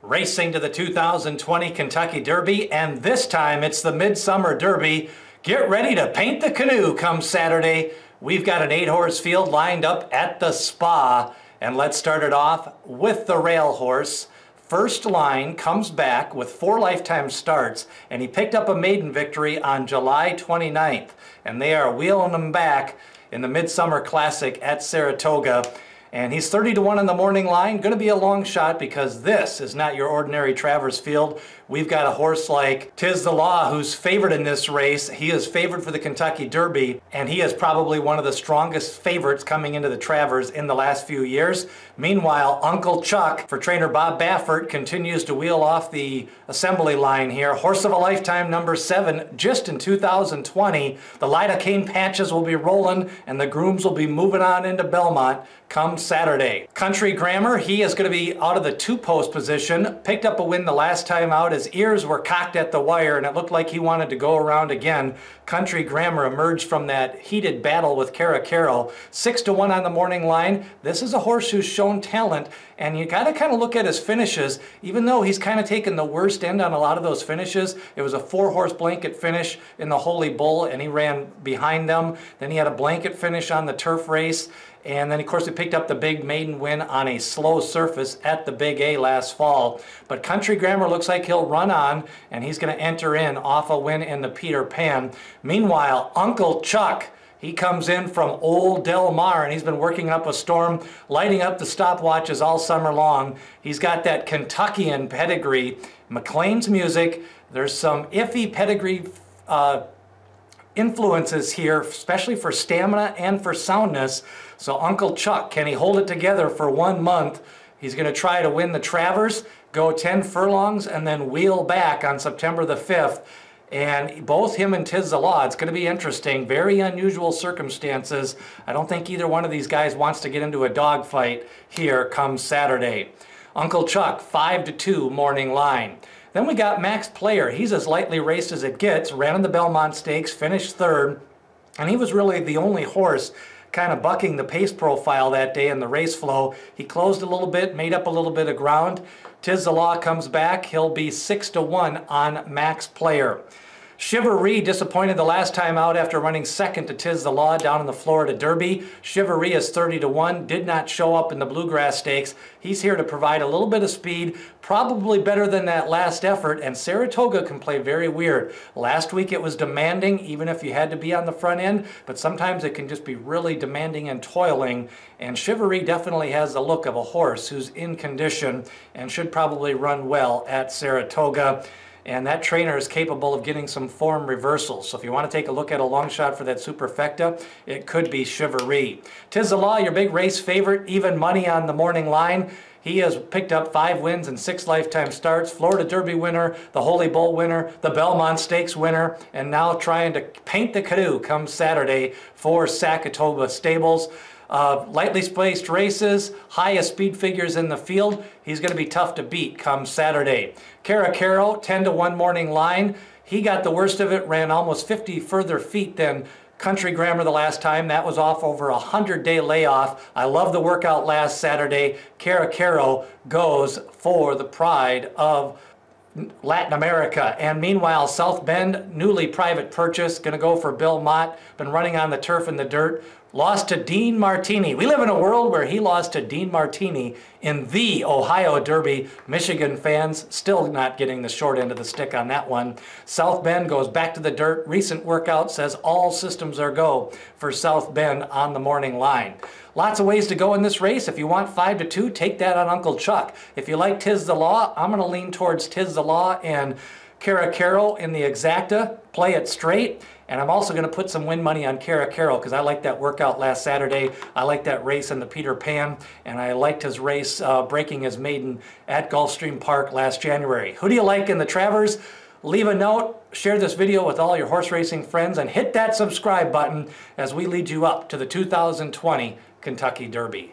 Racing to the 2020 Kentucky Derby, and this time it's the Midsummer Derby. Get ready to paint the canoe come Saturday. We've got an 8-horse field lined up at the Spa, and let's start it off with the rail horse. First Line comes back with 4 lifetime starts, and he picked up a maiden victory on July 29th, and they are wheeling him back in the Midsummer Classic at Saratoga. And he's 30-1 on the morning line. Going to be a long shot because this is not your ordinary Travers field. We've got a horse like Tiz the Law who's favored in this race. He is favored for the Kentucky Derby, and he is probably one of the strongest favorites coming into the Travers in the last few years. Meanwhile, Uncle Chuck for trainer Bob Baffert continues to wheel off the assembly line here. Horse of a Lifetime number 7 just in 2020. The lidocaine patches will be rolling and the grooms will be moving on into Belmont come Saturday. Country Grammar, he is going to be out of the 2-post position. Picked up a win the last time out. His ears were cocked at the wire and it looked like he wanted to go around again. Country Grammar emerged from that heated battle with Caracaro. 6-1 on the morning line. This is a horse who's shown talent, and you got to kind of look at his finishes. Even though he's kind of taken the worst end on a lot of those finishes, it was a 4-horse blanket finish in the Holy Bull and he ran behind them. Then he had a blanket finish on the turf race. And then, of course, he picked up the big maiden win on a slow surface at the Big A last fall. But Country Grammar looks like he'll run on, and he's going to enter in off a win in the Peter Pan. Meanwhile, Uncle Chuck, he comes in from Old Del Mar, and he's been working up a storm, lighting up the stopwatches all summer long. He's got that Kentuckian pedigree, McLean's music. There's some iffy pedigree influences here, especially for stamina and for soundness. So Uncle Chuck, can he hold it together for 1 month? He's going to try to win the Travers, go 10 furlongs, and then wheel back on September the 5th. And both him and Tiz the Law, it's going to be interesting. Very unusual circumstances. I don't think either one of these guys wants to get into a dogfight here come Saturday. Uncle Chuck, 5-2 morning line. Then we got Max Player. He's as lightly raced as it gets. Ran in the Belmont Stakes, finished 3rd. And he was really the only horse kind of bucking the pace profile that day in the race flow. He closed a little bit, made up a little bit of ground. Tiz the Law comes back. He'll be 6-1 on Max Player. Chivalry disappointed the last time out after running 2nd to Tiz the Law down in the Florida Derby. Chivalry is 30-1, did not show up in the Bluegrass Stakes. He's here to provide a little bit of speed, probably better than that last effort, and Saratoga can play very weird. Last week it was demanding, even if you had to be on the front end, but sometimes it can just be really demanding and toiling, and Chivalry definitely has the look of a horse who's in condition and should probably run well at Saratoga. And that trainer is capable of getting some form reversals. So if you want to take a look at a long shot for that superfecta, it could be Chivalry. Tiz the Law, your big race favorite, even money on the morning line. He has picked up 5 wins and 6 lifetime starts. Florida Derby winner, the Holy Bull winner, the Belmont Stakes winner, and now trying to paint the canoe come Saturday for Saratoga Stables. Lightly spaced races, highest speed figures in the field. He's going to be tough to beat come Saturday. Caracaro, 10-1 morning line. He got the worst of it, ran almost 50 further feet than Country Grammar the last time. That was off over a 100-day layoff. I love the workout last Saturday. Caracaro goes for the pride of Latin America. And meanwhile, South Bend, newly private purchase, going to go for Bill Mott, been running on the turf and the dirt. Lost to Dean Martini. We live in a world where he lost to Dean Martini in the Ohio Derby. Michigan fans still not getting the short end of the stick on that one. South Bend goes back to the dirt. Recent workout says all systems are go for South Bend on the morning line. Lots of ways to go in this race. If you want 5-2, take that on Uncle Chuck. If you like Tiz the Law, I'm going to lean towards Tiz the Law and Caracaro in the exacta. Play it straight. And I'm also going to put some win money on Caracaro because I liked that workout last Saturday. I liked that race in the Peter Pan, and I liked his race breaking his maiden at Gulfstream Park last January. Who do you like in the Travers? Leave a note, share this video with all your horse racing friends, and hit that subscribe button as we lead you up to the 2020 Kentucky Derby.